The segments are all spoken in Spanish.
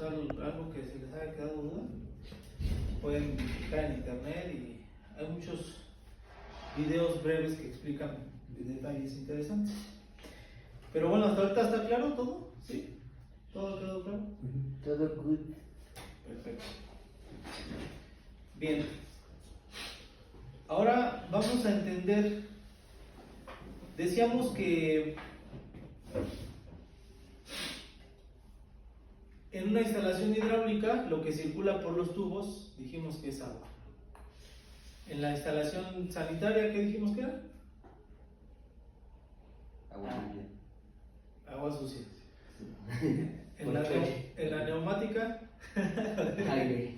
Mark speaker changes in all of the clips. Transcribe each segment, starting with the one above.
Speaker 1: pues, algo que se les haya quedado duda, pueden buscar en internet y hay muchos videos breves que explican detalles interesantes. Pero bueno, hasta ahorita está claro todo, ¿sí? ¿Todo quedó claro?
Speaker 2: Todo good.
Speaker 1: Perfecto. Bien. Ahora vamos a entender, decíamos que en una instalación hidráulica lo que circula por los tubos dijimos que es agua. En la instalación sanitaria, ¿qué dijimos que era?
Speaker 2: Agua limpia.
Speaker 1: Agua sucia. En la neumática.
Speaker 2: Aire.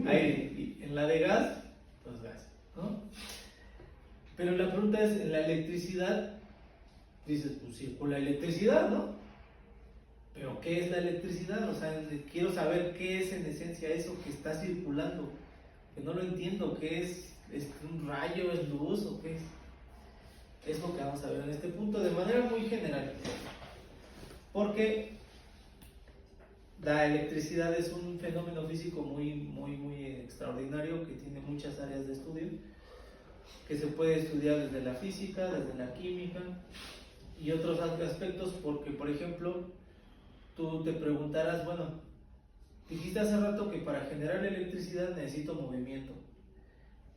Speaker 1: Aire. Y en la de gas, pues gas, ¿no? Pero la pregunta es, en la electricidad, dices, pues circula electricidad, ¿no? Pero ¿qué es la electricidad? O sea, quiero saber qué es en esencia eso que está circulando, que no lo entiendo, ¿qué es? ¿Es un rayo, es luz o qué es? Es lo que vamos a ver en este punto de manera muy general. Porque la electricidad es un fenómeno físico muy extraordinario que tiene muchas áreas de estudio, que se puede estudiar desde la física, desde la química y otros aspectos, porque por ejemplo, tú te preguntarás, bueno, dijiste hace rato que para generar electricidad necesito movimiento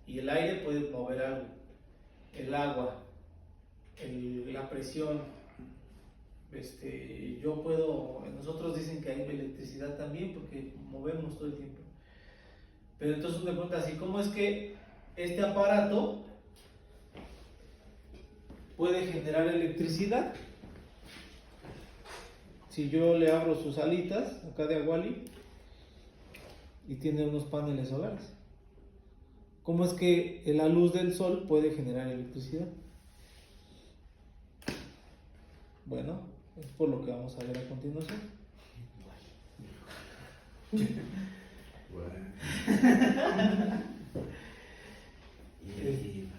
Speaker 1: y el aire puede mover algo, el agua, la presión, yo puedo, nosotros dicen que hay electricidad también porque movemos todo el tiempo. Pero entonces uno pregunta así, ¿cómo es que este aparato puede generar electricidad? Si yo le abro sus alitas acá de Aguali y tiene unos paneles solares, ¿cómo es que la luz del sol puede generar electricidad? Bueno, es por lo que vamos a ver a continuación.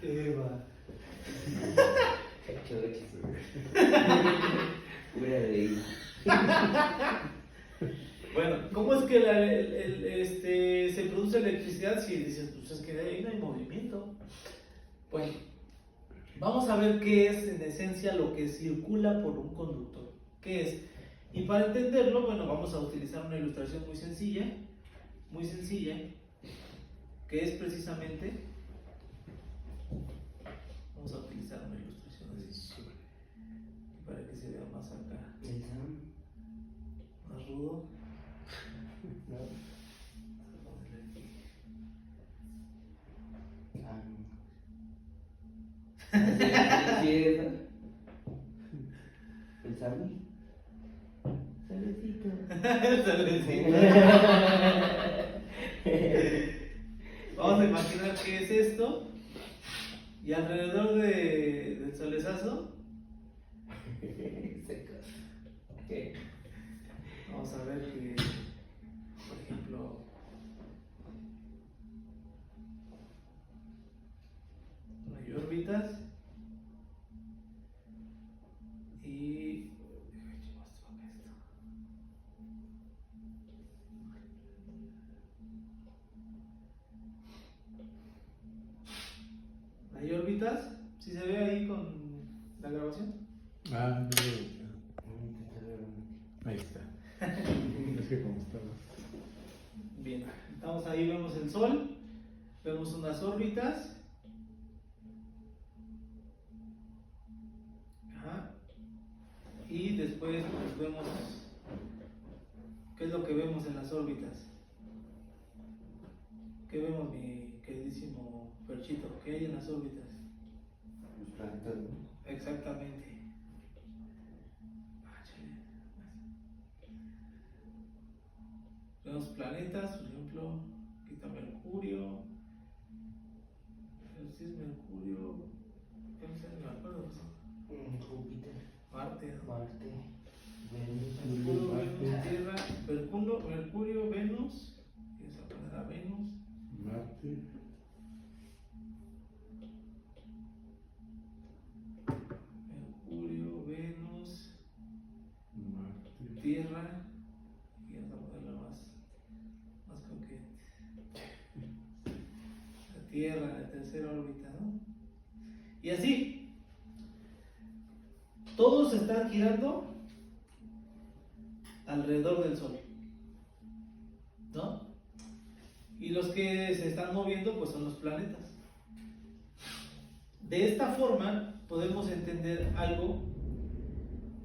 Speaker 1: Eva. Bueno, ¿cómo es que se produce electricidad si dices, pues es que ahí no hay movimiento? Bueno, vamos a ver qué es en esencia lo que circula por un conductor. ¿Qué es? Y para entenderlo, bueno, vamos a utilizar una ilustración muy sencilla, que es precisamente, vamos a utilizar una ilustración así, para que se vea más acá, más rudo.
Speaker 2: ¿Pensarme? Salecito.
Speaker 1: Vamos a imaginar qué es esto y alrededor del solezazo
Speaker 2: ¿Qué?
Speaker 1: vamos a ver que, por ejemplo, hay órbitas y hay órbitas, ¿sí se ve ahí con la grabación?
Speaker 3: Ah, ahí está. Es que como estaba.
Speaker 1: Bien, estamos ahí, vemos el Sol, vemos unas órbitas. Ajá. Y después pues, vemos, ¿qué es lo que vemos en las órbitas? ¿Qué vemos, mi queridísimo Perchito? ¿Qué hay en las órbitas?
Speaker 2: Los planetas, ¿no?
Speaker 1: Exactamente. Vemos planetas, por ejemplo, aquí está Mercurio. Si es Mercurio, ¿qué no sé? No me acuerdo.
Speaker 2: Júpiter.
Speaker 1: Marte.
Speaker 2: Venus.
Speaker 1: Mercurio, Venus, Tierra. Mercurio, Venus. Vamos a poner a Venus.
Speaker 3: Marte.
Speaker 1: Mercurio, Venus.
Speaker 3: Marte.
Speaker 1: Tierra. Y vamos a ponerla más coqueta. La Tierra, la tercera órbita, ¿no? Y así. Todos están girando alrededor del Sol, ¿no? Y los que se están moviendo pues son los planetas. De esta forma podemos entender algo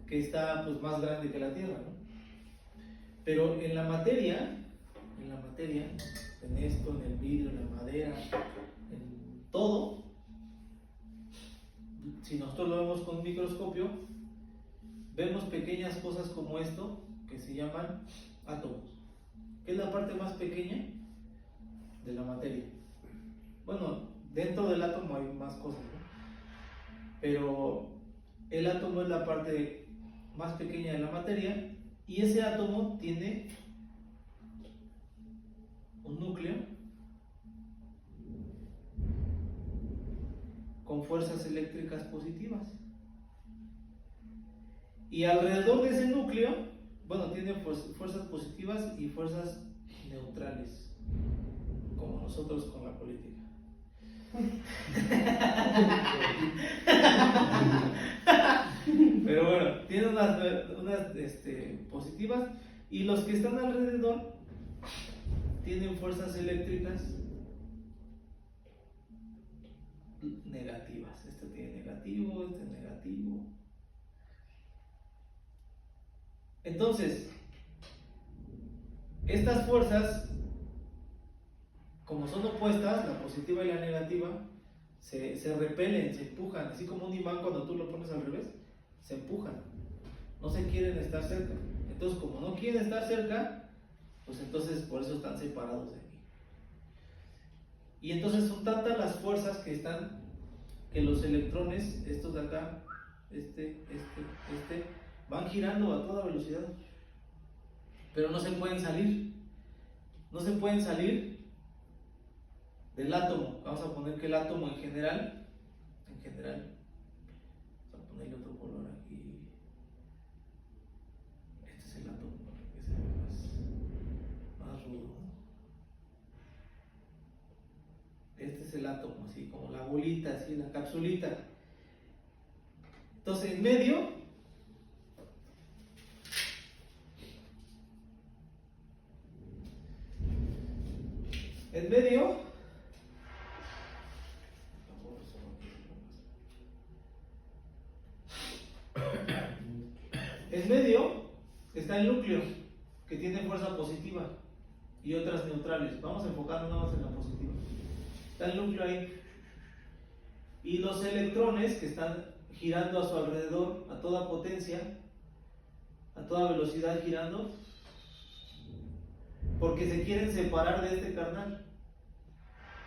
Speaker 1: que está pues más grande que la Tierra, ¿no? Pero en la materia, en esto, en el vidrio, en la madera, en todo, si nosotros lo vemos con un microscopio, vemos pequeñas cosas como esto que se llaman átomos, que es la parte más pequeña de la materia. Bueno, dentro del átomo hay más cosas, ¿no? Pero el átomo es la parte más pequeña de la materia y ese átomo tiene un núcleo con fuerzas eléctricas positivas. Y alrededor de ese núcleo, bueno, tiene fuerzas positivas y fuerzas neutrales, como nosotros con la política. Pero bueno, tiene unas positivas y los que están alrededor tienen fuerzas eléctricas negativas. Este tiene negativo, este negativo. Entonces, estas fuerzas, como son opuestas, la positiva y la negativa, se repelen, se empujan, así como un imán cuando tú lo pones al revés, se empujan, no se quieren estar cerca. Entonces, como no quieren estar cerca, pues entonces por eso están separados de aquí. Y entonces son tantas las fuerzas que los electrones, estos de acá, van girando a toda velocidad, pero no se pueden salir. No se pueden salir del átomo. Vamos a poner que el átomo en general, vamos a ponerle otro color aquí. Este es el átomo para que se vea más rudo, ¿no? Este es el átomo, así como la bolita, así la capsulita. Entonces en medio está el núcleo, que tiene fuerza positiva y otras neutrales. Vamos a enfocarnos nada más en la positiva. Está el núcleo ahí. Y los electrones que están girando a su alrededor a toda potencia, a toda velocidad girando, porque se quieren separar de este carnal.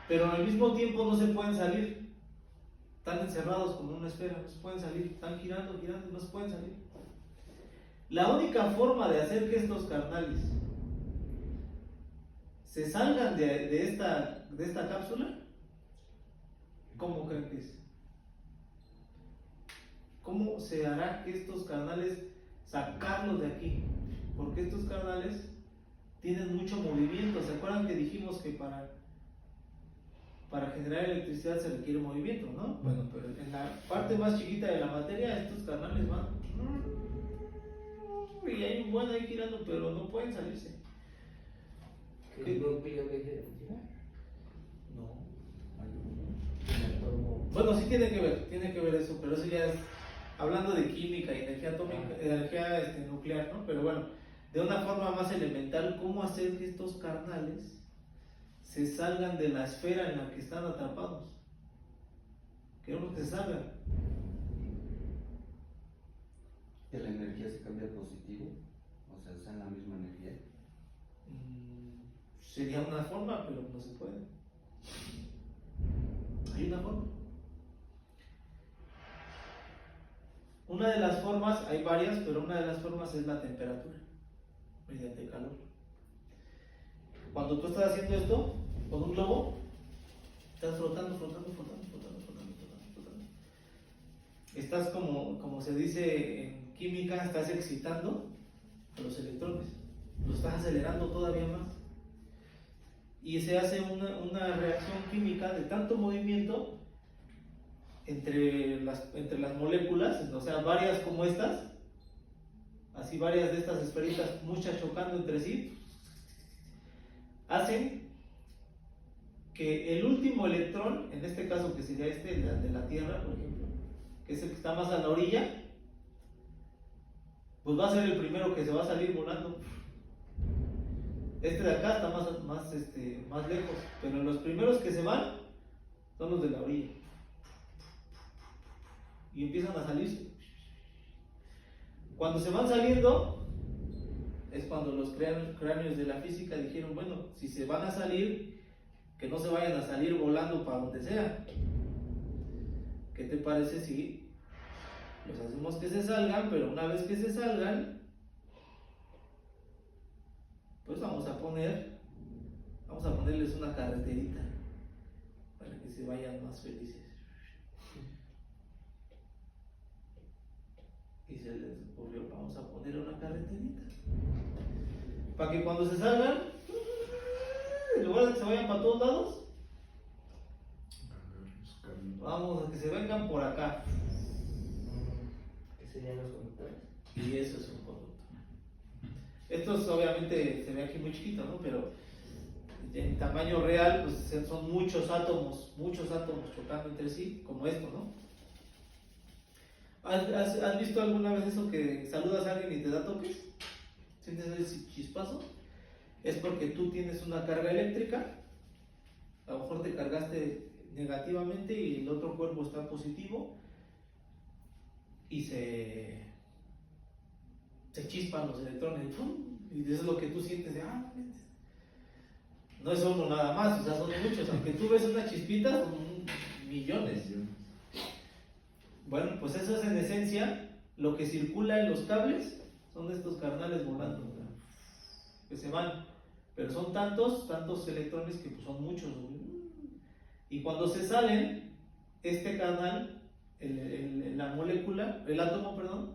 Speaker 1: Pero al mismo tiempo no se pueden salir. Están encerrados como en una esfera, no se pueden salir. Están girando, no se pueden salir. La única forma de hacer que estos carnales se salgan de esta cápsula, ¿cómo creen que es? ¿Cómo se hará que estos carnales sacarlos de aquí? Porque estos carnales tienen mucho movimiento. ¿Se acuerdan que dijimos que para generar electricidad se requiere movimiento, ¿no? Bueno, pero en la parte más chiquita de la materia, estos carnales van y hay un buen ahí girando, pero no pueden salirse.
Speaker 2: ¿Qué núcleo que funciona?
Speaker 1: No.
Speaker 2: Como
Speaker 1: Bueno, sí tiene que ver eso, pero eso ya es hablando de química y energía atómica, energía nuclear, ¿no? Pero bueno, de una forma más elemental, ¿cómo hacer que estos carnales se salgan de la esfera en la que están atrapados? Queremos que se salgan.
Speaker 4: ¿Que la energía se cambia a positivo? O sea, usan la misma energía.
Speaker 1: Sería una forma, pero no se puede. Hay una forma. Una de las formas, hay varias, pero una de las formas es la temperatura, mediante calor. Cuando tú estás haciendo esto con un globo, estás flotando. Estás como se dice en química, estás excitando a los electrones, los estás acelerando todavía más. Y se hace una reacción química de tanto movimiento entre las moléculas, o sea, varias como estas, así varias de estas esferitas, muchas chocando entre sí, hacen que el último electrón, en este caso que sería este de la Tierra, por ejemplo, que es el que está más a la orilla, pues va a ser el primero que se va a salir volando. Este de acá está más lejos, pero los primeros que se van son los de la orilla. Y empiezan a salirse. Cuando se van saliendo, es cuando los cráneos de la física dijeron, bueno, si se van a salir, que no se vayan a salir volando para donde sea. ¿Qué te parece si los hacemos que se salgan, pero una vez que se salgan, pues vamos a ponerles una carreterita para que se vayan más felices? Y se les ocurrió, vamos a poner una carreterita para que cuando se salgan, en lugar de que se vayan para todos lados, vamos a que se vengan por acá.
Speaker 2: ¿Qué serían los conductores?
Speaker 1: Y eso es un conductor. Estos obviamente se ve aquí muy chiquito, ¿no? Pero en tamaño real pues son muchos átomos chocando entre sí, como esto, ¿no? ¿Has visto alguna vez eso que saludas a alguien y te da toques? ¿Sientes ese chispazo? Es porque tú tienes una carga eléctrica, a lo mejor te cargaste negativamente y el otro cuerpo está positivo y se chispan los electrones, ¡pum! Y eso es lo que tú sientes de, no es uno nada más, o sea, son muchos, aunque tú ves una chispita, son millones. Bueno, pues eso es en esencia lo que circula en los cables, son estos carnales volando, ¿verdad? Que se van, pero son tantos electrones que pues, son muchos. Y cuando se salen, este canal, la molécula, el átomo, perdón,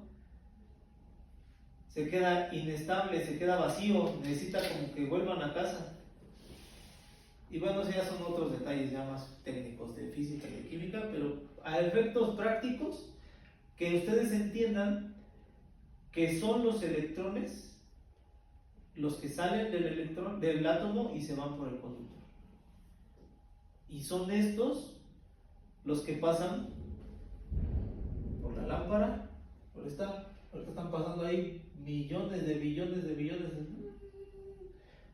Speaker 1: se queda inestable, se queda vacío, necesita como que vuelvan a casa. Y bueno, esos ya son otros detalles ya más técnicos de física y de química, pero a efectos prácticos, que ustedes entiendan que son los electrones los que salen del átomo y se van por el conductor. Y son estos los que pasan por la lámpara, ahorita están pasando ahí millones de billones.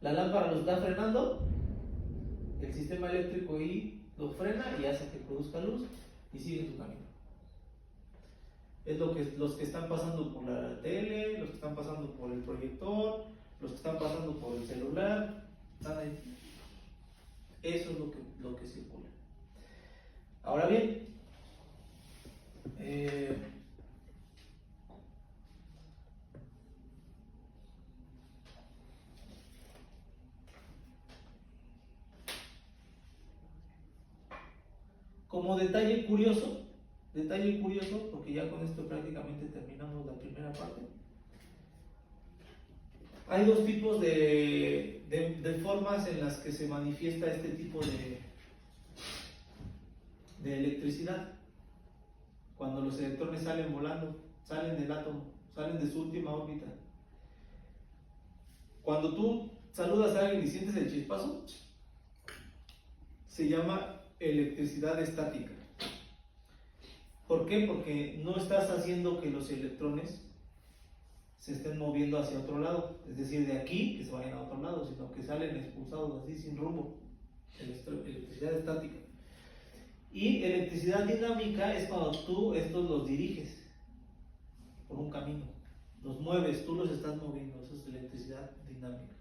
Speaker 1: La lámpara los está frenando, el sistema eléctrico ahí lo frena y hace que produzca luz y sigue su camino. Es los que están pasando por la tele, los que están pasando por el proyector, los que están pasando por el celular, están ahí. Eso es lo que circula. Ahora bien, como detalle curioso, porque ya con esto prácticamente terminamos la primera parte. Hay dos tipos de formas en las que se manifiesta este tipo de electricidad. Cuando los electrones salen volando, salen del átomo, salen de su última órbita. Cuando tú saludas a alguien y sientes el chispazo, se llama electricidad estática. ¿Por qué? Porque no estás haciendo que los electrones se estén moviendo hacia otro lado, es decir, de aquí que se vayan a otro lado, sino que salen expulsados así sin rumbo. Electricidad estática. Y electricidad dinámica es cuando tú estos los diriges por un camino, los mueves, tú los estás moviendo, eso es electricidad dinámica.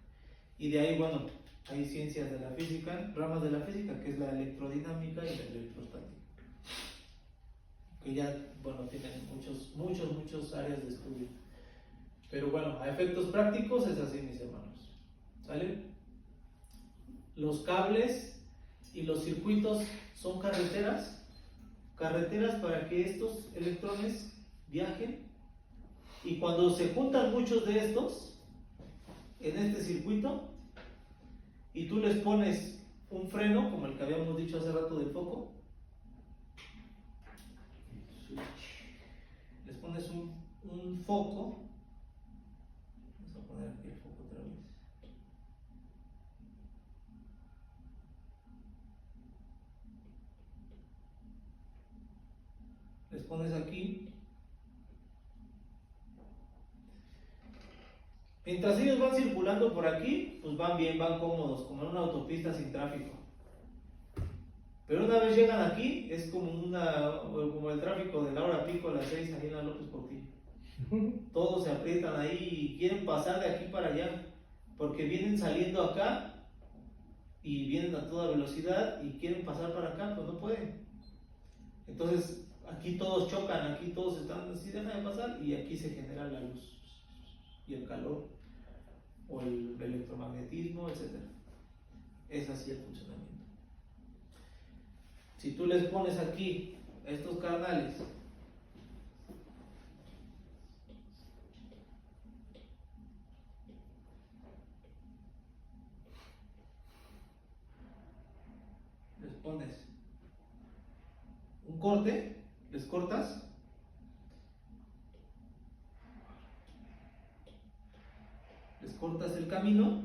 Speaker 1: Y de ahí, bueno, hay ciencias de la física, ramas de la física, que es la electrodinámica y la electrostática, que ya, bueno, tienen muchos áreas de estudio. Pero bueno, a efectos prácticos es así, mis hermanos. ¿Sale? Los cables y los circuitos son carreteras para que estos electrones viajen Y cuando se juntan muchos de estos en este circuito y tú les pones un freno, como el que habíamos dicho hace rato del foco, les pones un foco, vamos a poner aquí el foco otra vez. Les pones aquí. Mientras ellos van circulando por aquí, pues van bien, van cómodos, como en una autopista sin tráfico. Pero una vez llegan aquí, es como el tráfico de la hora pico a las 6 ahí en la López Portillo. Todos se aprietan ahí y quieren pasar de aquí para allá, porque vienen saliendo acá y vienen a toda velocidad y quieren pasar para acá, pues no pueden. Entonces aquí todos chocan, aquí todos están así, dejan de pasar y aquí se genera la luz y el calor o el electromagnetismo, etc. Es así el funcionamiento. Si tú les pones aquí estos carnales les pones un corte, les cortas, el camino,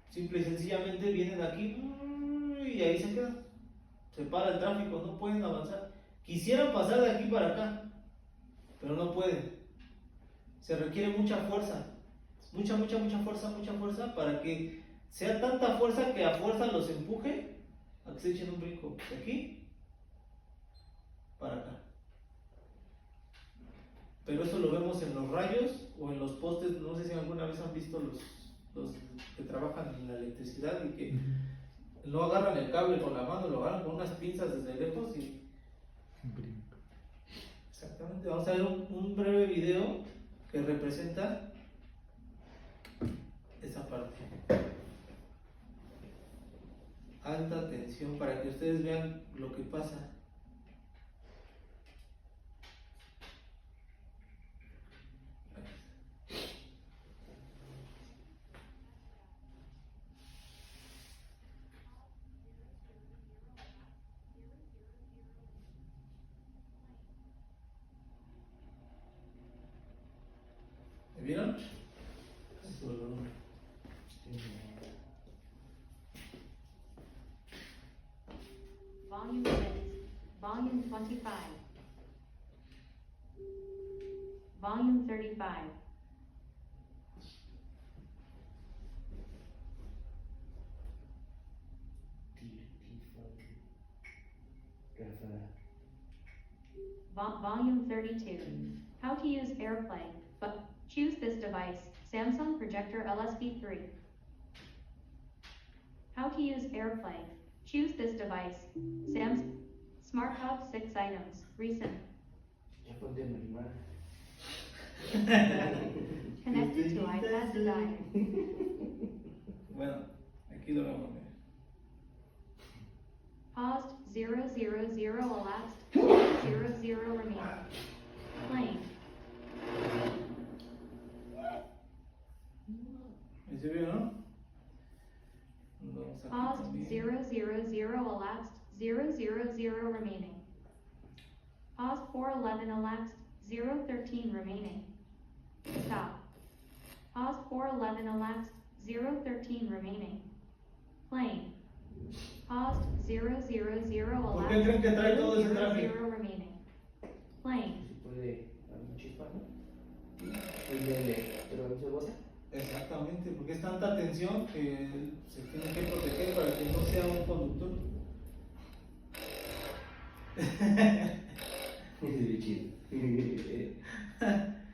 Speaker 1: simple y sencillamente vienen aquí y ahí se quedan, se para el tráfico, no pueden avanzar. Quisieran pasar de aquí para acá, pero no pueden. Se requiere mucha fuerza, mucha fuerza para que sea tanta fuerza que a fuerza los empuje a que se echen un brinco de aquí para acá. Pero eso lo vemos en los rayos o en los postes. No sé si alguna vez han visto los que trabajan en la electricidad y que no agarran el cable con la mano, lo agarran con unas pinzas desde lejos y... Exactamente, vamos a ver un breve video que representa esa parte. Alta tensión para que ustedes vean lo que pasa. ¿Me vieron?
Speaker 5: Volume 6, Volume 25, Volume 35, Volume 32. How to use AirPlay, but choose this device, Samsung Projector LSP3. How to use AirPlay. Choose this device, Smart Hub 6 items, recent.
Speaker 2: Ya ponte a animar.
Speaker 5: Connected to iPad design.
Speaker 1: Bueno, aquí lo vamos a ver.
Speaker 5: Paused 000 elapsed 00 remaining. Playing.
Speaker 1: ¿Me se vio, no? Vamos aquí
Speaker 5: Paused
Speaker 1: también.
Speaker 5: 000 elapsed 000 remaining. Pause 411 elapsed 013 remaining. Stop. Pause 411 elapsed 013 remaining. Playing. Paused 000
Speaker 1: ¿Por qué creen que trae todo ese
Speaker 5: elapsed
Speaker 1: tráfico?
Speaker 5: 000 remaining. Playing.
Speaker 2: Se puede dar un chispa, ¿no? Pero no se bota.
Speaker 1: Exactamente, porque es tanta tensión que se tiene que proteger para que no sea un conductor.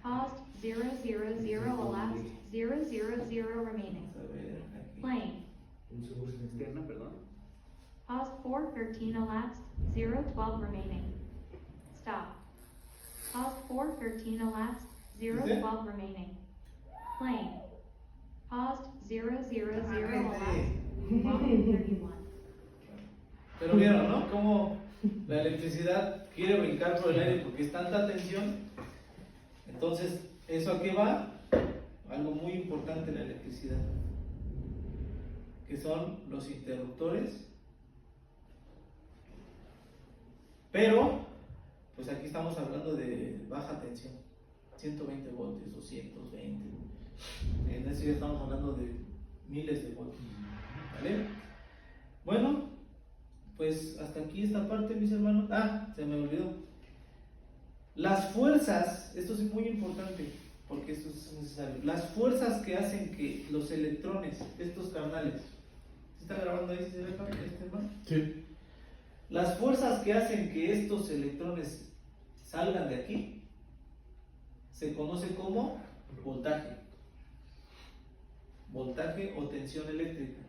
Speaker 5: Paused 000 elapsed 000 remaining.
Speaker 1: Vamos a ver aquí.
Speaker 5: Playing.
Speaker 2: En su voz externa, perdón.
Speaker 5: Pause 413 elapsed 012 remaining. Stop. Pause 413 elapsed 012 remaining. Playing. Paused 000 elapsed 131.
Speaker 1: Pero vieron, ¿no? Cómo La electricidad quiere brincar por el aire porque es tanta tensión. Entonces, ¿eso a qué va? Algo muy importante en la electricidad, que son los interruptores. Pero, pues aquí estamos hablando de baja tensión, 120 voltios, 220. En eso ya estamos hablando de miles de voltios. ¿Vale? Bueno, pues hasta aquí esta parte, mis hermanos. Ah, se me olvidó. Las fuerzas, esto es muy importante, porque esto es necesario. Las fuerzas que hacen que los electrones, estos carnales, ¿se está grabando ahí? ¿Se ve, hermano?
Speaker 3: Sí.
Speaker 1: Las fuerzas que hacen que estos electrones salgan de aquí se conoce como voltaje. Voltaje o tensión eléctrica.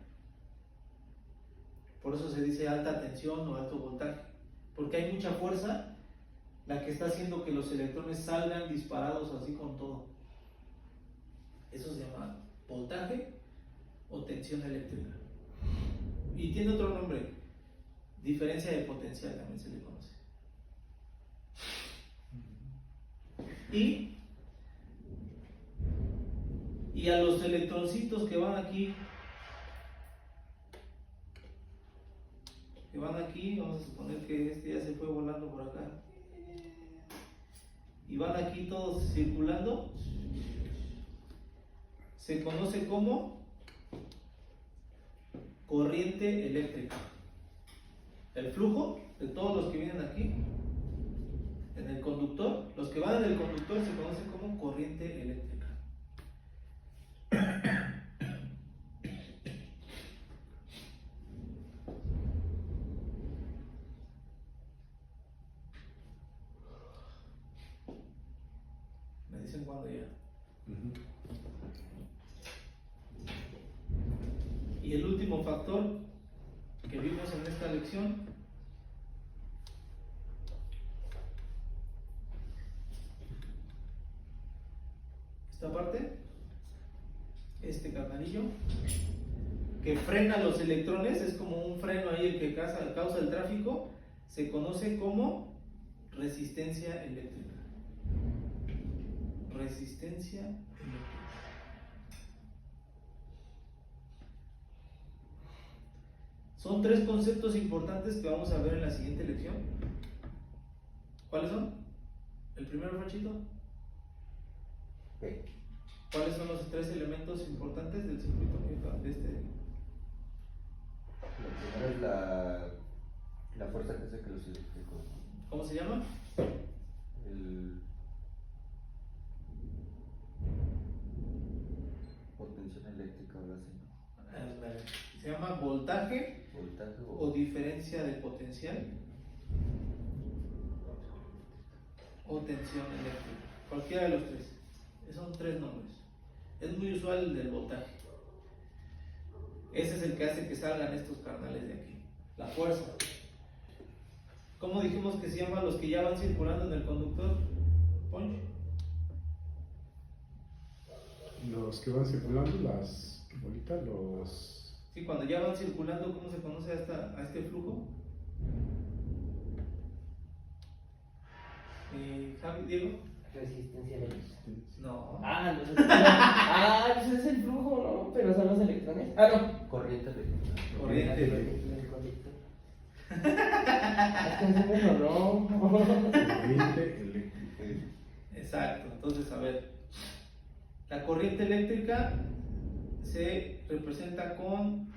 Speaker 1: Por eso se dice alta tensión o alto voltaje, porque hay mucha fuerza la que está haciendo que los electrones salgan disparados así con todo. Eso se llama voltaje o tensión eléctrica. Y tiene otro nombre, diferencia de potencial también se le conoce. Y a los electroncitos que van aquí, vamos a suponer que este ya se fue volando por acá, y van aquí todos circulando, se conoce como corriente eléctrica. El flujo de todos los que vienen aquí en el conductor, los que van en el conductor se conoce como corriente eléctrica. Me dicen cuándo ya. Y el último factor que vimos en esta lección esta parte, este carnalillo que frena los electrones, es como un freno ahí el que causa el tráfico, se conoce como resistencia eléctrica. Resistencia eléctrica. Son tres conceptos importantes que vamos a ver en la siguiente lección. ¿Cuáles son? El primero, Franchito. ¿Cuáles son los tres elementos importantes del circuito de este?
Speaker 4: Lo primero es la fuerza que hace que los eléctricos.
Speaker 1: ¿Cómo se llama?
Speaker 4: El potencial eléctrica, ahora sí.
Speaker 1: Se llama voltaje
Speaker 4: Voltaje
Speaker 1: o diferencia de potencial o tensión eléctrica. Cualquiera de los tres. Son tres nombres. Es muy usual el del voltaje. Ese es el que hace que salgan estos carnales de aquí. La fuerza. ¿Cómo dijimos que se llaman los que ya van circulando en el conductor? Poncho.
Speaker 3: Los que van circulando, las bolitas, los...
Speaker 1: Sí, cuando ya van circulando, ¿cómo se conoce a este flujo? Javi, Diego.
Speaker 2: Resistencia eléctrica.
Speaker 1: No.
Speaker 2: Pues es el flujo, ¿no? Pero son los electrones. No.
Speaker 4: corriente eléctrica.
Speaker 1: Corriente.
Speaker 2: El conductor. Es que no.
Speaker 3: Corriente eléctrica.
Speaker 1: Exacto. Entonces, a ver. La corriente eléctrica se representa con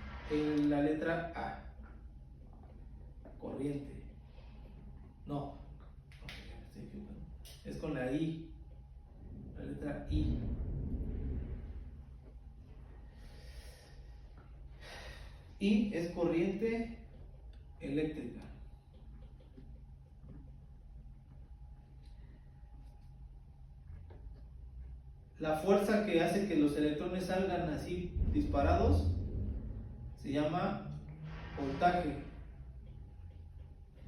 Speaker 1: la letra A. Corriente. No. Estoy equivocado. Es con la I. La letra I. I es corriente eléctrica. La fuerza que hace que los electrones salgan así disparados se llama voltaje.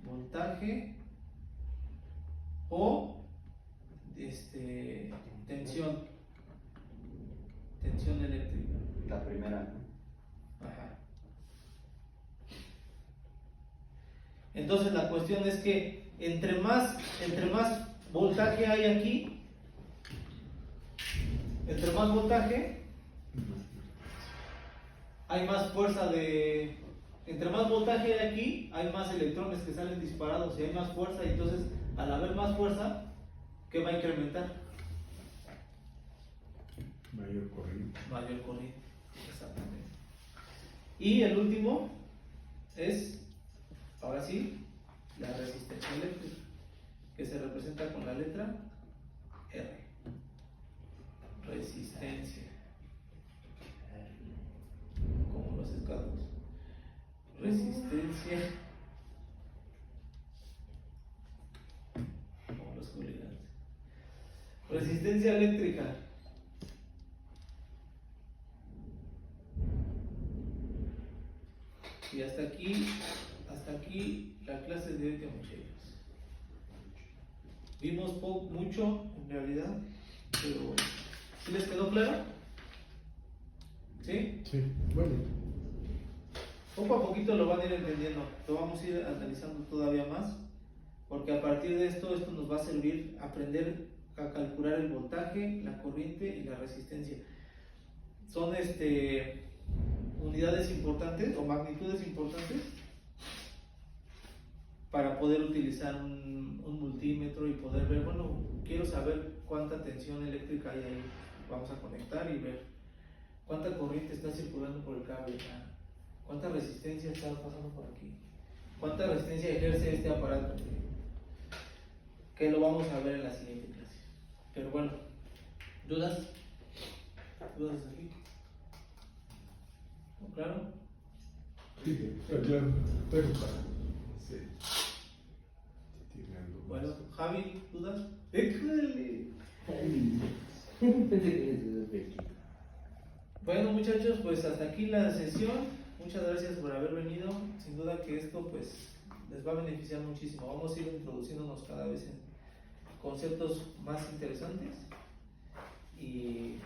Speaker 1: Voltaje o tensión. Tensión eléctrica.
Speaker 4: La primera, ¿no?
Speaker 1: Ajá. Entonces la cuestión es que entre más voltaje hay aquí, entre más voltaje, hay más fuerza de... Entre más voltaje hay aquí, hay más electrones que salen disparados y hay más fuerza, y entonces al haber más fuerza, ¿qué va a incrementar?
Speaker 3: Mayor corriente.
Speaker 1: Mayor corriente, exactamente. Y el último es, ahora sí, la resistencia eléctrica, que se representa con la letra R. Resistencia. Como los escados. Resistencia. Como los hooligans. Resistencia eléctrica. Y hasta aquí la clase de hoy, muchachos. Vimos mucho en realidad, pero ¿sí les quedó claro? ¿Sí?
Speaker 3: Sí, bueno.
Speaker 1: Poco a poquito lo van a ir entendiendo, lo vamos a ir analizando todavía más, porque a partir de esto nos va a servir aprender a calcular el voltaje, la corriente y la resistencia. Son unidades importantes o magnitudes importantes para poder utilizar un multímetro y poder ver, bueno, quiero saber cuánta tensión eléctrica hay ahí, vamos a conectar y ver cuánta corriente está circulando por el cable, cuánta resistencia está pasando por aquí, cuánta resistencia ejerce este aparato, que lo vamos a ver en la siguiente clase. Pero bueno, ¿dudas? ¿Dudas hasta aquí? ¿Claro?
Speaker 3: Sí, está claro. Pero claro. Sí. Tiene algo
Speaker 1: Bueno,
Speaker 3: más.
Speaker 1: Javi, ¿dudas? ¡Éjale!
Speaker 2: Pensé que les iba a decir.
Speaker 1: Bueno, muchachos, pues hasta aquí la sesión. Muchas gracias por haber venido. Sin duda que esto pues les va a beneficiar muchísimo. Vamos a ir introduciéndonos cada vez en conceptos más interesantes y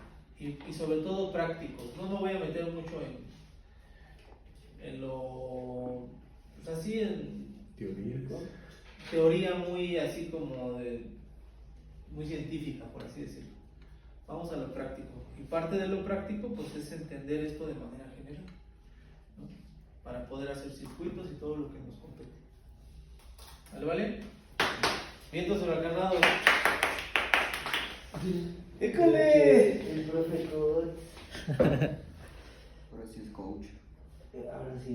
Speaker 1: sobre todo prácticos. No me voy a meter mucho en lo pues así en
Speaker 3: Teorías.
Speaker 1: teoría muy así como de muy científica, por así decirlo. Vamos a lo práctico. Y parte de lo práctico pues es entender esto de manera general, ¿no? Para poder hacer circuitos y todo lo que nos compete. ¿Vale? ¿Vale? Vientos huracanados. ¡École!
Speaker 2: El profe Coach.
Speaker 4: Ahora sí es coach.
Speaker 2: Ahora sí.